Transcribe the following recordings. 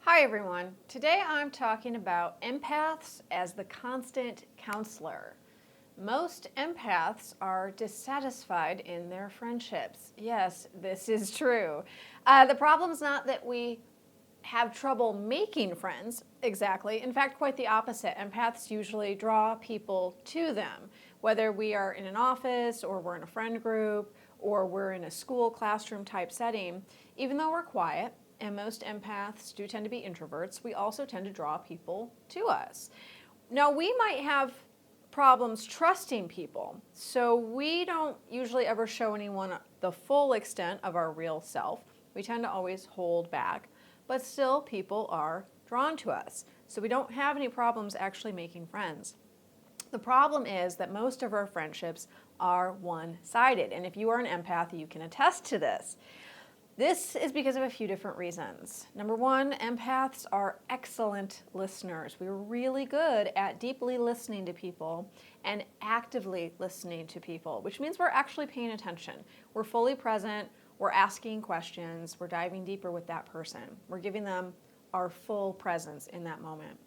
Hi everyone. Today I'm talking about empaths as the constant counselor. Most empaths are dissatisfied in their friendships. Yes, this is true. The problem's not that we have trouble making friends, exactly. In fact, quite the opposite. Empaths usually draw people to them, whether we are in an office or we're in a friend group or we're in a school classroom type setting. Even though we're quiet, and most empaths do tend to be introverts, we also tend to draw people to us. Now, we might have problems trusting people, so we don't usually ever show anyone the full extent of our real self. We tend to always hold back, but still people are drawn to us. So we don't have any problems actually making friends. The problem is that most of our friendships are one-sided, and if you are an empath, you can attest to this. This is because of a few different reasons. Number one, empaths are excellent listeners. We're really good at deeply listening to people and actively listening to people, which means we're actually paying attention. We're fully present, we're asking questions, we're diving deeper with that person. We're giving them our full presence in that moment.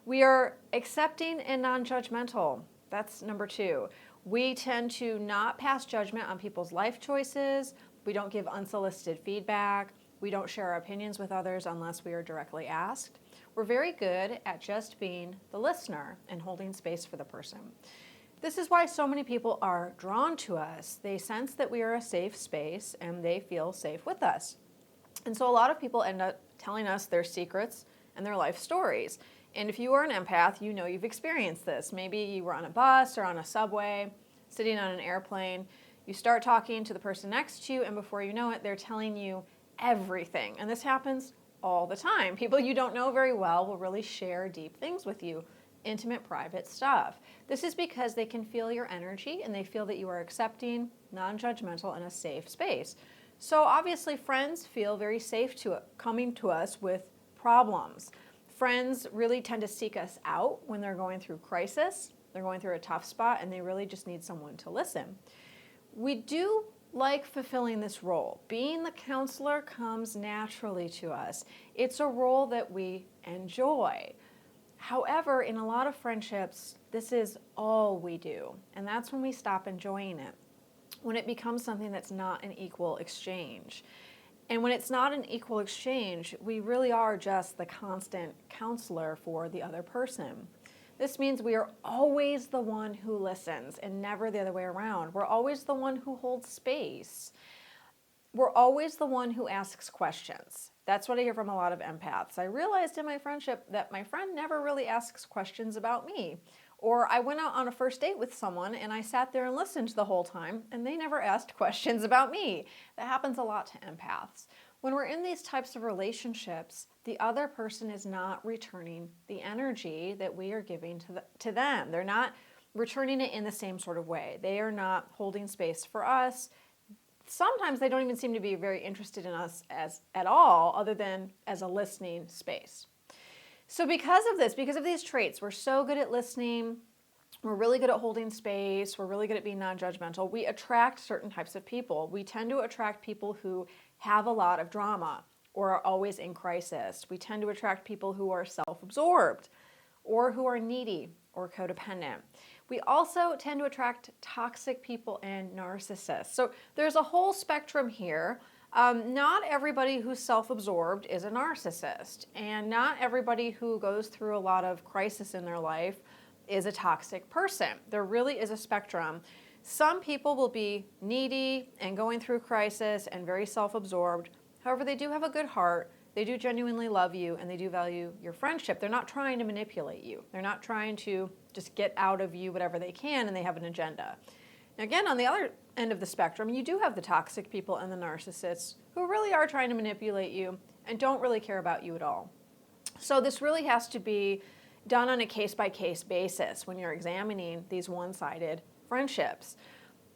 We are accepting and non-judgmental. That's number two. We tend to not pass judgment on people's life choices. We don't give unsolicited feedback. We don't share our opinions with others unless we are directly asked. We're very good at just being the listener and holding space for the person. This is why so many people are drawn to us. They sense that we are a safe space and they feel safe with us. And so a lot of people end up telling us their secrets and their life stories. And if you are an empath, you know you've experienced this. Maybe you were on a bus or on a subway, sitting on an airplane. You start talking to the person next to you, and before you know it, they're telling you everything. And this happens all the time. People you don't know very well will really share deep things with you, intimate, private stuff. This is because they can feel your energy, and they feel that you are accepting, non-judgmental, and a safe space. So obviously, friends feel very safe coming to us with problems. Friends really tend to seek us out when they're going through crisis, they're going through a tough spot, and they really just need someone to listen. We do like fulfilling this role. Being the counselor comes naturally to us. It's a role that we enjoy. However, in a lot of friendships, this is all we do, and that's when we stop enjoying it, when it becomes something that's not an equal exchange. And when it's not an equal exchange, we really are just the constant counselor for the other person. This means we are always the one who listens and never the other way around. We're always the one who holds space. We're always the one who asks questions. That's what I hear from a lot of empaths. I realized in my friendship that my friend never really asks questions about me. Or I went out on a first date with someone and I sat there and listened the whole time and they never asked questions about me. That happens a lot to empaths. When we're in these types of relationships, the other person is not returning the energy that we are giving to them. They're not returning it in the same sort of way. They are not holding space for us. Sometimes they don't even seem to be very interested in us at all, other than as a listening space. So because of this, because of these traits, we're so good at listening, we're really good at holding space, we're really good at being non-judgmental, we attract certain types of people. We tend to attract people who have a lot of drama or are always in crisis. We tend to attract people who are self-absorbed or who are needy or codependent. We also tend to attract toxic people and narcissists. So there's a whole spectrum here. Not everybody who's self-absorbed is a narcissist, and not everybody who goes through a lot of crisis in their life is a toxic person. There really is a spectrum. Some people will be needy and going through crisis and very self-absorbed. However, they do have a good heart. They do genuinely love you, and they do value your friendship. They're not trying to manipulate you. They're not trying to just get out of you whatever they can, and they have an agenda. Now, again, on the other end of the spectrum, you do have the toxic people and the narcissists who really are trying to manipulate you and don't really care about you at all. So this really has to be done on a case-by-case basis when you're examining these one-sided friendships.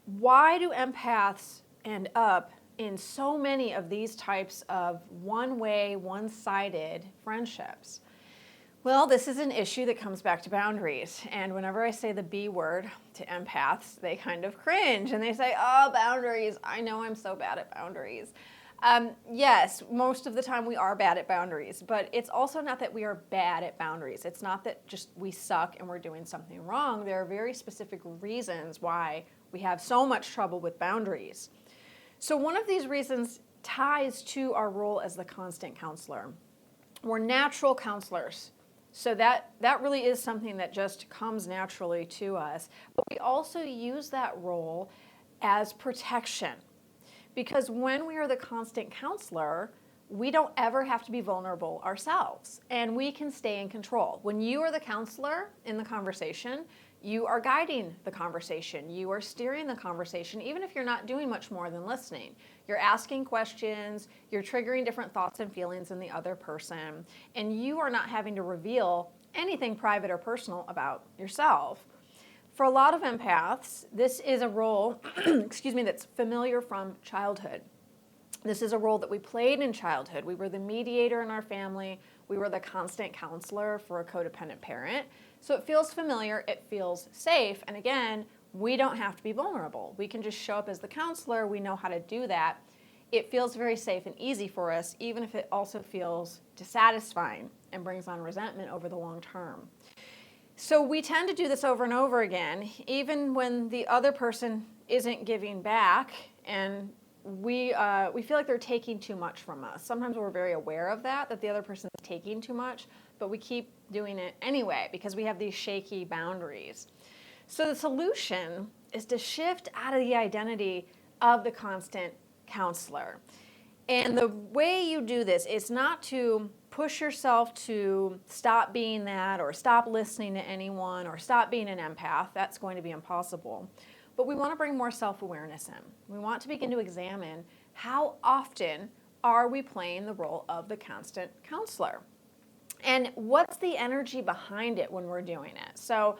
Why do empaths end up in so many of these types of one-way, one-sided friendships? Well, this is an issue that comes back to boundaries. And whenever I say the B word to empaths, they kind of cringe and they say, oh, boundaries. I know I'm so bad at boundaries. Yes, most of the time we are bad at boundaries, but it's also not that we are bad at boundaries. It's not that just we suck and we're doing something wrong. There are very specific reasons why we have so much trouble with boundaries. So one of these reasons ties to our role as the constant counselor. We're natural counselors. So that really is something that just comes naturally to us. But we also use that role as protection. Because when we are the constant counselor, we don't ever have to be vulnerable ourselves, and we can stay in control. When you are the counselor in the conversation, you are guiding the conversation, you are steering the conversation, even if you're not doing much more than listening. You're asking questions, you're triggering different thoughts and feelings in the other person, and you are not having to reveal anything private or personal about yourself. For a lot of empaths, this is a role, that's familiar from childhood. This is a role that we played in childhood. We were the mediator in our family. We were the constant counselor for a codependent parent. So it feels familiar, it feels safe, and again, we don't have to be vulnerable. We can just show up as the counselor. We know how to do that. It feels very safe and easy for us, even if it also feels dissatisfying and brings on resentment over the long term. So we tend to do this over and over again, even when the other person isn't giving back, and we feel like they're taking too much from us. Sometimes we're very aware of that the other person is taking too much, but we keep doing it anyway because we have these shaky boundaries. So the solution is to shift out of the identity of the constant counselor. And the way you do this is not to push yourself to stop being that or stop listening to anyone or stop being an empath. That's going to be impossible. But we want to bring more self-awareness in. We want to begin to examine how often are we playing the role of the constant counselor? And what's the energy behind it when we're doing it? So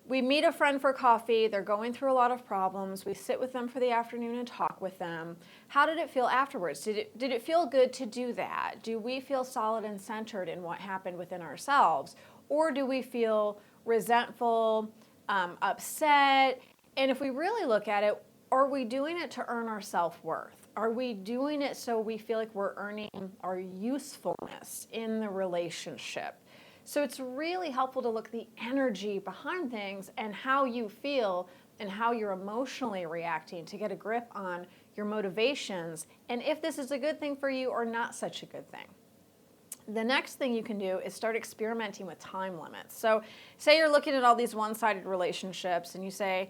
we meet a friend for coffee, they're going through a lot of problems, we sit with them for the afternoon and talk with them. How did it feel afterwards? Did it feel good to do that? Do we feel solid and centered in what happened within ourselves? Or do we feel resentful, upset? And if we really look at it, are we doing it to earn our self-worth? Are we doing it so we feel like we're earning our usefulness in the relationship? So it's really helpful to look at the energy behind things and how you feel and how you're emotionally reacting to get a grip on your motivations and if this is a good thing for you or not such a good thing. The next thing you can do is start experimenting with time limits. So say you're looking at all these one-sided relationships and you say,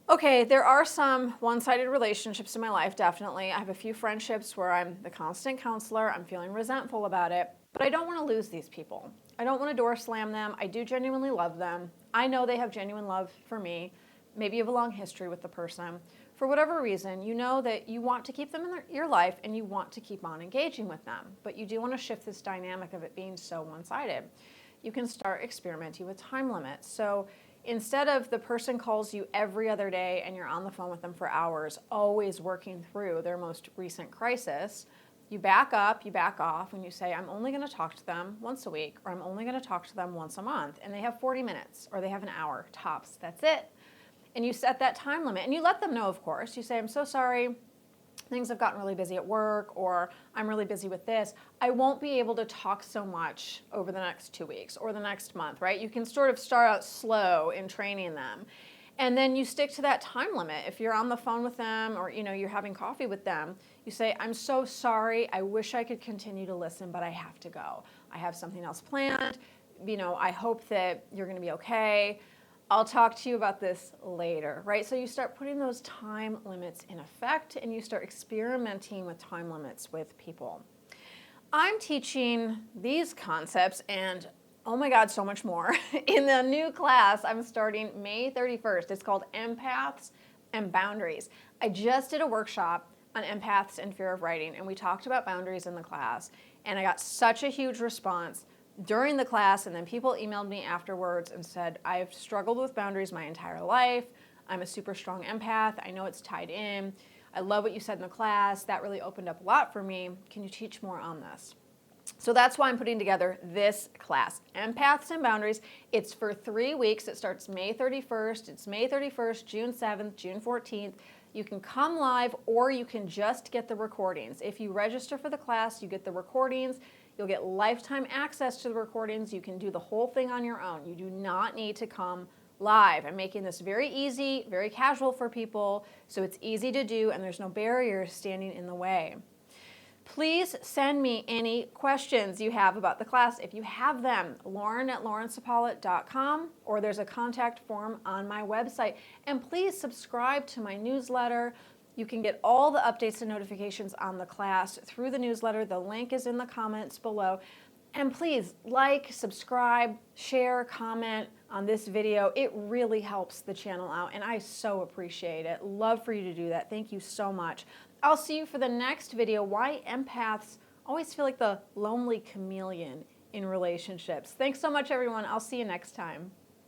okay, there are some one-sided relationships in my life, definitely. I have a few friendships where I'm the constant counselor, I'm feeling resentful about it, but I don't want to lose these people. I don't want to door slam them. I do genuinely love them. I know they have genuine love for me. Maybe you have a long history with the person. For whatever reason, you know that you want to keep them in your life and you want to keep on engaging with them, but you do want to shift this dynamic of it being so one-sided. You can start experimenting with time limits. So instead of the person calls you every other day and you're on the phone with them for hours, always working through their most recent crisis, you back up, you back off, and you say, I'm only going to talk to them once a week, or I'm only going to talk to them once a month. And they have 40 minutes, or they have an hour, tops. That's it. And you set that time limit. And you let them know, of course. You say, I'm so sorry. Things have gotten really busy at work, or I'm really busy with this. I won't be able to talk so much over the next 2 weeks or the next month, right? You can sort of start out slow in training them. And then you stick to that time limit. If you're on the phone with them or you're having coffee with them, you say, I'm so sorry. I wish I could continue to listen, but I have to go. I have something else planned. I hope that you're going to be okay. I'll talk to you about this later, right? So you start putting those time limits in effect and you start experimenting with time limits with people. I'm teaching these concepts and oh my God, so much more in the new class I'm starting May 31st. It's called Empaths and Boundaries. I just did a workshop on empaths and fear of writing, and we talked about boundaries in the class, and I got such a huge response during the class, and then people emailed me afterwards and said, I've struggled with boundaries my entire life. I'm a super strong empath. I know it's tied in. I love what you said in the class. That really opened up a lot for me. Can you teach more on this? So that's why I'm putting together this class, Empaths and Boundaries. It's for 3 weeks. It starts May 31st. It's May 31st, June 7th, June 14th. You can come live or you can just get the recordings. If you register for the class, you get the recordings. You'll get lifetime access to the recordings. You can do the whole thing on your own. You do not need to come live. I'm making this very easy, very casual for people, so it's easy to do and there's no barriers standing in the way. Please send me any questions you have about the class. If you have them, lauren@laurensapolit.com, or there's a contact form on my website. And please subscribe to my newsletter. You can get all the updates and notifications on the class through the newsletter. The link is in the comments below. And please like, subscribe, share, comment on this video. It really helps the channel out, and I so appreciate it. Love for you to do that. Thank you so much. I'll see you for the next video, why empaths always feel like the lonely chameleon in relationships. Thanks so much, everyone. I'll see you next time.